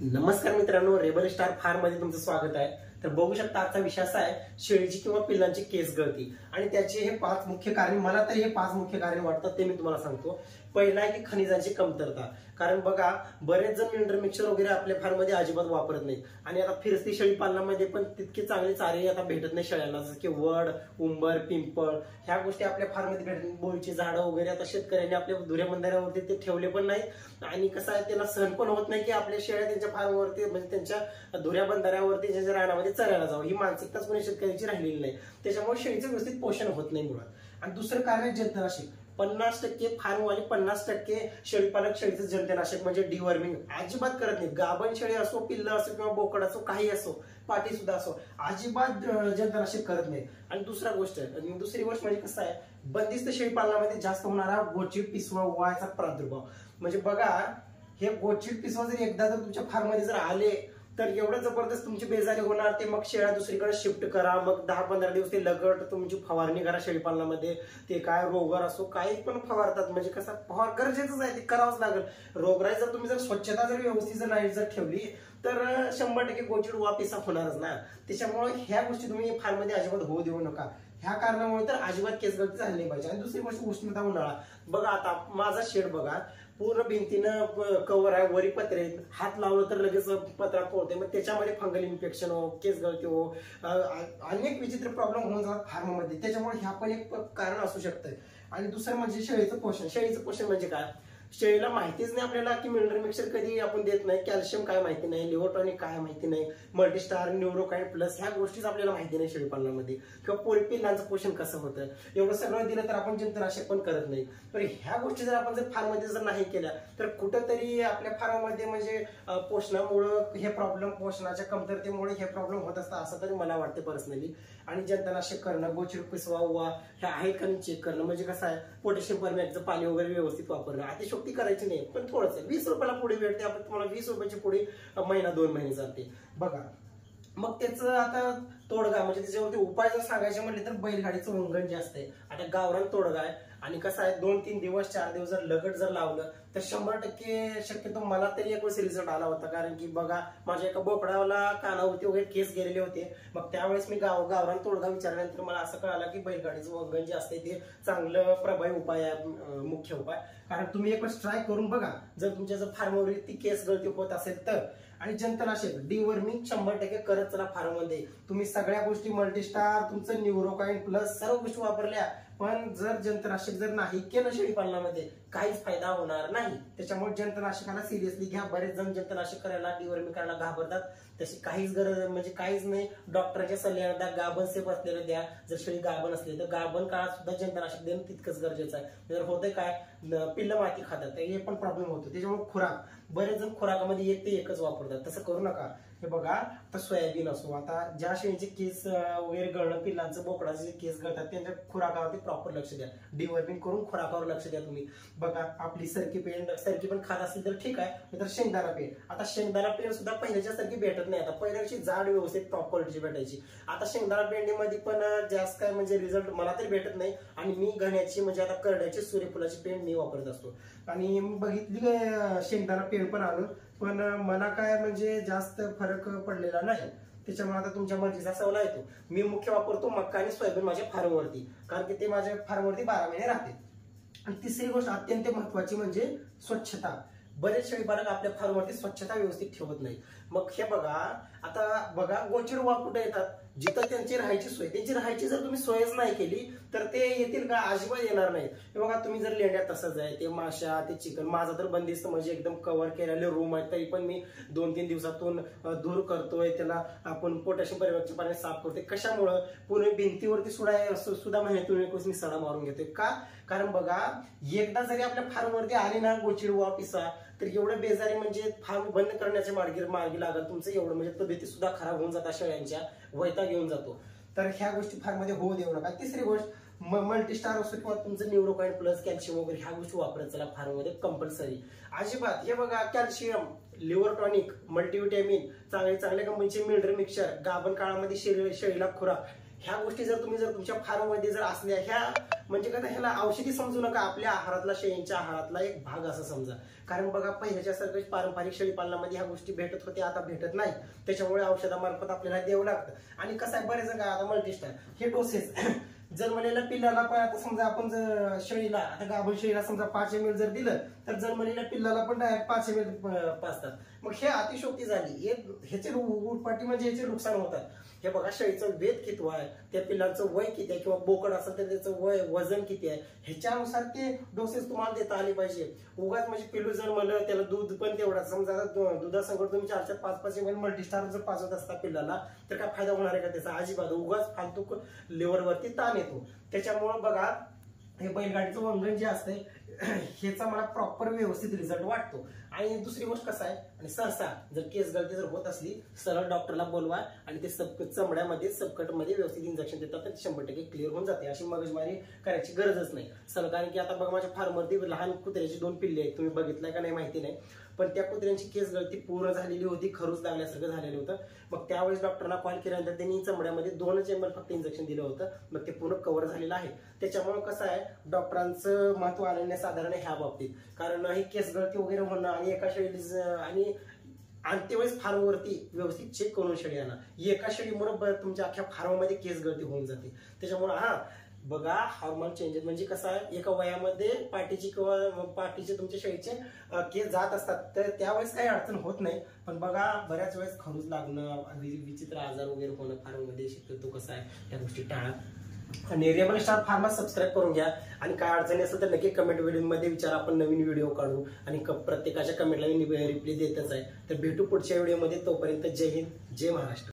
नमस्कार मित्रांनो, rebel star form मध्ये तुमचं स्वागत आहे। तर बघू शकता आजचा विषय असा आहे शेळीची किंवा पिल्लांची केस गळती आणि त्याचे हे 5 मुख्य कारण। मला तर हे 5 मुख्य कारण वाटतात ते मी तुम्हाला सांगतो। पहिला आहे की खनिजांची कमतरता। कारण बघा बरेच जण मिनरल मिक्सचर वगैरे आपल्या फार्म मध्ये अजिबात वापरत नाहीत आणि आता फिरस्ती शेळी पालनामध्ये पण तितके चांगले चारे आता भेटत नाही शेळ्यांना, जसं की वड, उंबर, पिंपळ ह्या गोष्टी आपल्या फार्म मध्ये भेटत नाही। बोळीची झाडं वगैरे आता शेतकऱ्यांनी आपल्या धुऱ्या बंधाऱ्यावरती ते ठेवले पण नाही आणि कसं आहे त्याला सहन पण होत नाही की आपल्या शेळ्या त्यांच्या फार्मवरती म्हणजे त्यांच्या धुऱ्या बंधाऱ्यावरती त्यांच्या रानामध्ये चरायला जावं, ही मानसिकताच कोणी शेतकऱ्याची राहिलेली नाही। त्याच्यामुळे शेळीचं व्यवस्थित पोषण होत नाही मुळात। आणि दुसरं कारण आहे जंतुनाशक। 50% फार्मवाले 50% शेळीपालक शेळीचं जंतुनाशक म्हणजे डिवर्मिंग अजिबात करत नाहीत। गाभण शेळी असो, पिल्ल असो किंवा बोकड असो, काही असो, पाटी सुद्धा असो, अजिबात जंतुनाशक करत नाही। आणि दुसरी गोष्ट म्हणजे कसं आहे, बंदिस्त शेळीपालनामध्ये जास्त होणारा गोचिड पिसवा व्हायचा प्रादुर्भाव। म्हणजे बघा हे गोचिड पिसवा जर एकदा जर तुमच्या फार्म मध्ये जर आले तर एवढं जबरदस्त तुमची बेजारी होणार, ते मग शेळ्या दुसरीकडे शिफ्ट करा, मग 10-15 दिवस ते लगट तुमची फवारणी करा शेळीपालनामध्ये। ते काय रोगर असो काही पण फवारतात, म्हणजे कसं फवार गरजेचंच आहे, ते करावंच लागेल। रोगराई जर तुम्ही जर स्वच्छता जर व्यवस्थित जर नाही जर ठेवली तर 100% गोचिड पिसा होणारच ना। त्याच्यामुळे ह्या गोष्टी तुम्ही फार्म मध्ये अजिबात होऊ देऊ नका। ह्या कारणामुळे तर अजिबात केस गळती झाली नाही पाहिजे। आणि दुसरी गोष्ट उष्णता, उन्हाळा। बघा आता माझा शेड बघा पूर्ण भिंतीनं कव्हर आहे, वरी पत्रे, हात लावलं तर लगेच पत्रा पोळते, मग त्याच्यामध्ये फंगल इन्फेक्शन हो, केस गळती हो, अनेक विचित्र प्रॉब्लेम होऊन जातात फार्म मध्ये। त्याच्यामुळे ह्या पण एक कारण असू शकतं। आणि दुसरं म्हणजे शेळीचं पोषण। शेळीचं पोषण म्हणजे काय, शेळीला माहितीच नाही आपल्याला की मिनरल मिक्सचर कधी आपण देत नाही, कॅल्शियम काय माहिती नाही, लिव्होटॉनिक काय माहिती नाही, मल्टीस्टार, न्यूरोकाइन प्लस ह्या गोष्टीच आपल्याला माहिती नाही शेळीपालनामध्ये, किंवा पिल्लांचं पोषण कसं होतं। एवढं सगळं दिलं तर आपण जंतुनाशक पण करत नाही। तर ह्या गोष्टी जर आपण जर फार्म मध्ये जर नाही केल्या तर कुठंतरी आपल्या फार्म मध्ये म्हणजे पोषणामुळे हे प्रॉब्लेम, पोषणाच्या कमतरतेमुळे हे प्रॉब्लेम होत असतात असं तरी मला वाटतं पर्सनली। आणि जंतुनाशक करणं, गोचिड पिसवा हे आहेत का चेक करणं, म्हणजे कसं आहे पोटॅशियम परमॅक्टचं पाणी वगैरे व्यवस्थित वापरणं, अतिशोक्ती करायची नाही, पण थोडंसं 20 रुपयाला पुढे भेटते, आपण तुम्हाला 20 रुपयाची पुढे महिना 2 महिने जाते बघा। मग त्याचं आता तोडगा म्हणजे त्याच्यावरती उपाय जर सांगायचे म्हटले तर बैलगाडीचं वंगण जे असते, आता गावरान तोडगा आहे आणि कसं आहे 2-3 दिवस 4 दिवस जर लगट जर लावलं तर 100% शक्यतो मला तरी एक वेळेस रिझल्ट आला होता। कारण की बघा माझ्या एका बोकडाला कानावरती वगैरे केस गेलेले होते, मग त्यावेळेस मी गावरान तोडगा विचारल्यानंतर मला असं कळालं की बैलगाडीचं वंगण जे असते ते चांगलं प्रभावी उपाय आहे, मुख्य उपाय। कारण तुम्ही एक वेळेस ट्राय करून बघा जर तुमच्या जर फार्मवरती केस गळती होत असेल तर। आणि जंतुनाशक डिवर्मिंग 100% करत चला फार्म मध्ये। तुम्ही सगळ्या गोष्टी मल्टीस्टार, तुमचं न्यूरोकाइन प्लस सर्व गोष्टी वापरल्या, पण जर जंतुनाशक जर नाही केलं शेळीपालनामध्ये काहीच फायदा होणार नाही। त्याच्यामुळे जंतुनाशकाला सिरियसली घ्या। बरेच जण जंतुनाशक करायला, डिवर्मिंग करायला घाबरतात, तशी काहीच गरज म्हणजे काहीच नाही। डॉक्टरच्या सल्ल्याने द्या, गाभण सेफ असलेलं द्या। जर शेळी गाभण असली तर गाभण काळात सुद्धा जंतुनाशक देणं तितकंच गरजेचं आहे। जर होतंय काय पिल्लं माती खातात हे पण प्रॉब्लेम होतो। त्याच्यामुळे खुराक, बरेच जण खुराकामध्ये एक ते एकच वापरतात, तसं करू नका। हे बघा आता सोयाबीन असो, आता ज्या शेळीचे केस वगैरे गळणं, पिल्लांचं बोकडाचे केस गळतात त्यांच्या खुराकावरती प्रॉपर लक्ष द्या। डिवर्मिंग करून खुराकावर लक्ष द्या तुम्ही। बघा आपली सरकी पण खात असेल तर ठीक आहे, तर शेंगदाणा पेंड, आता शेंगदाणा पेंड सुद्धा पहिल्याच्या सारखी भेटत नाही। आता पहिल्याची जाड व्यवस्थित टॉप क्वालिटीची भेटायची, आता शेंगदाणा पेंडीमध्ये पण जास्त काय म्हणजे रिझल्ट मला तरी भेटत नाही। आणि मी घण्याची म्हणजे आता करड्याची, सूर्यफुलाची पेंड मी वापरत असतो आणि मी बघितली शेंगदाणा पेंड पण आणून, पण मला काय म्हणजे जास्त फरक पडलेला नाही। त्याच्यामुळे आता तुमच्या मर्जीचा सवला येतो। मी मुख्य वापरतो मक्का आणि सोयाबीन माझ्या फार्मवरती, कारण की ते माझ्या फार्मवरती 12 महिने राहते। आणि तिसरी गोष्ट अत्यंत महत्वाची म्हणजे स्वच्छता। बरेच शेळीपालक आपल्या फार्मवरती स्वच्छता व्यवस्थित ठेवत नाही। मग हे बघा आता बघा गोचिड कुठे येतात, जिथं त्यांची राहायची सोय, त्यांची राहायची जर तुम्ही सोयच नाही केली तर ते येतील का, अजिबात येणार नाही। हे बघा तुम्ही जर लेंड्यात तसंच आहे, ते माशा, ते चिकन, माझा तर बंदिस्त म्हणजे एकदम कव्हर केलेले रूम आहे, तरी पण मी 2-3 दिवसातून धूर करतोय, त्याला आपण पोटॅशियम परमॅक्टच्या पाण्याने साफ करतोय। कशामुळं, पूर्ण भिंतीवरती सुद्धा महिन्यातून एक वेळेस मी सडा मारून घेतोय का, कारण बघा एकदा जरी आपल्या फार्मवरती आली ना गोचिड पिसा तर एवढं बेजारी म्हणजे फार्म बंद करण्याच्या मार्गी लागत तुमचं एवढं, म्हणजे तब्येती सुद्धा खराब होऊन जातात, शेळ्यांच्या वैताग घेऊन जातो। तर ह्या गोष्टी फार्म मध्ये होऊ देऊ नका। तिसरी गोष्ट मल्टीस्टार असो किंवा तुमचं न्यूरोकाइन प्लस कॅल्शियम वगैरे ह्या गोष्टी वापरत चला फार्म मध्ये कंपल्सरी अजिबात। हे बघा कॅल्शियम, लिव्हर टॉनिक, मल्टीव्हिटॅमिन, चांगल्या कंपनीचे मिनरल मिक्सचर, गाभण काळामध्ये शेळीला खुराक, ह्या गोष्टी जर तुम्ही तुमच्या फार्ममध्ये जर असल्या, ह्या म्हणजे काय ह्याला औषधी समजू नका, आपल्या आहारातला, शेळींच्या आहारातला एक भाग असं समजा. कारण बघा पहिल्याच्यासारखं पारंपरिक शेळीपालनामध्ये ह्या गोष्टी भेटत होत्या, आता भेटत नाही. त्याच्यामुळे औषधामार्फत आपल्याला द्यावं लागतं. आणि कसं आहे, बरेच काय आता मल्टीस्टार हे डोसेस जन्मलेल्या पिल्लाला पण, आता समजा आपण जर शेळीला, आता गाभण शेळीला समजा 5 ml जर दिलं तर जन्मलेल्या पिल्लाला पण डायरेक्ट 5 ml पाजतात. मग हे अतिशोक्ती झाली. ह्याचे उठपाटी म्हणजे ह्याचे नुकसान होतात. हे बघा शेळीचं वेद किती आहे, त्या पिल्लांचं वय किती आहे, किंवा बोकड असेल तर त्याचं वजन किती आहे, ह्याच्यानुसार ते डोसेस तुम्हाला देता आले पाहिजे. उगाच म्हणजे पिल्लू जन्मलं त्याला दूध पण तेवढा, समजा दुधासंगत तुम्ही 4-5 ml मल्टीस्टार जर पाजत असता पिल्लाला तर काय फायदा होणार आहे का त्याचा? अजिबात. उगाच फालतू लिव्हरवरती ताण येतो. त्याच्यामुळे बघा हे बैलगाडीचं वंगण जे असतंय ह्याचा मला प्रॉपर व्यवस्थित रिझल्ट वाटतो. आणि दुसरी गोष्ट कसं आहे, आणि सहसा जर केस गळती जर होत असली सरळ डॉक्टरला बोलवा आणि ते चमड्यामध्ये सबकटमध्ये व्यवस्थित इंजेक्शन देतात, तर 100% क्लिअर होऊन जाते. अशी मगजमारी करायची गरजच नाही सरळ. कारण की आता बघा माझ्या फार्मवरती लहान कुत्र्याची 2 पिल्ले आहेत, तुम्ही बघितलंय का नाही माहिती नाही, पण त्या कुत्र्यांची केस गळती पूर्ण झालेली होती, खरूच लागल्यासारखं झालेलं होतं. मग त्यावेळेस डॉक्टरला कॉल केल्यानंतर त्यांनी चमड्यामध्ये 2 ml फक्त इंजेक्शन दिलं होतं. मग ते पूर्ण कव्हर झालेलं आहे. त्याच्यामुळे कसं आहे, डॉक्टरांचं महत्व आलेलं साधारण ह्या बाबतीत. कारण ही केस गळती वगैरे होणं आणि एका शेळी आणि अंत्यवेळेस फार्मवरती व्यवस्थित चेक करून शेळी आणा. एका शेळीमुळे तुमच्या अख्ख्या फार्ममध्ये केस गळती होऊन जाते. त्याच्यामुळे बघा हार्मोन चेंजेस म्हणजे कसं आहे, एका वयामध्ये पाठीची किंवा पाठीचे तुमच्या शेळीचे केस जात असतात, तर त्यावेळेस काही अडचण होत नाही. पण बघा बऱ्याच वेळेस खरूज लागणं, विचित्र आजार वगैरे होणं फार्ममध्ये शक्यतो कसं आहे, या गोष्टी टाळा. आणि रेबल स्टार फार्मा सबस्क्राईब करून घ्या. आणि काय अडचणी असेल तर नक्की कमेंट मध्ये विचारा, आपण नवीन व्हिडिओ काढू. आणि प्रत्येकाच्या कमेंटला मी रिप्लाय देतच आहे. तर भेटू पुढच्या व्हिडिओमध्ये. तोपर्यंत जय हिंद, जय महाराष्ट्र.